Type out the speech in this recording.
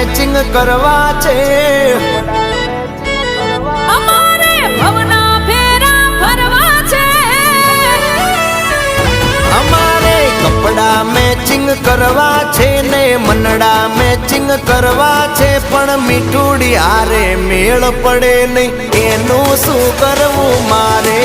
Matching કરવા છે, અમારે ભવના ફેરા ફરવા છે, અમારે કપડા મેચિંગ કરવા છે ને મનડા મેચિંગ કરવા છે, પણ મીઠુડી હારે મેળ પડે નહીં એનું શું કરવું મારે।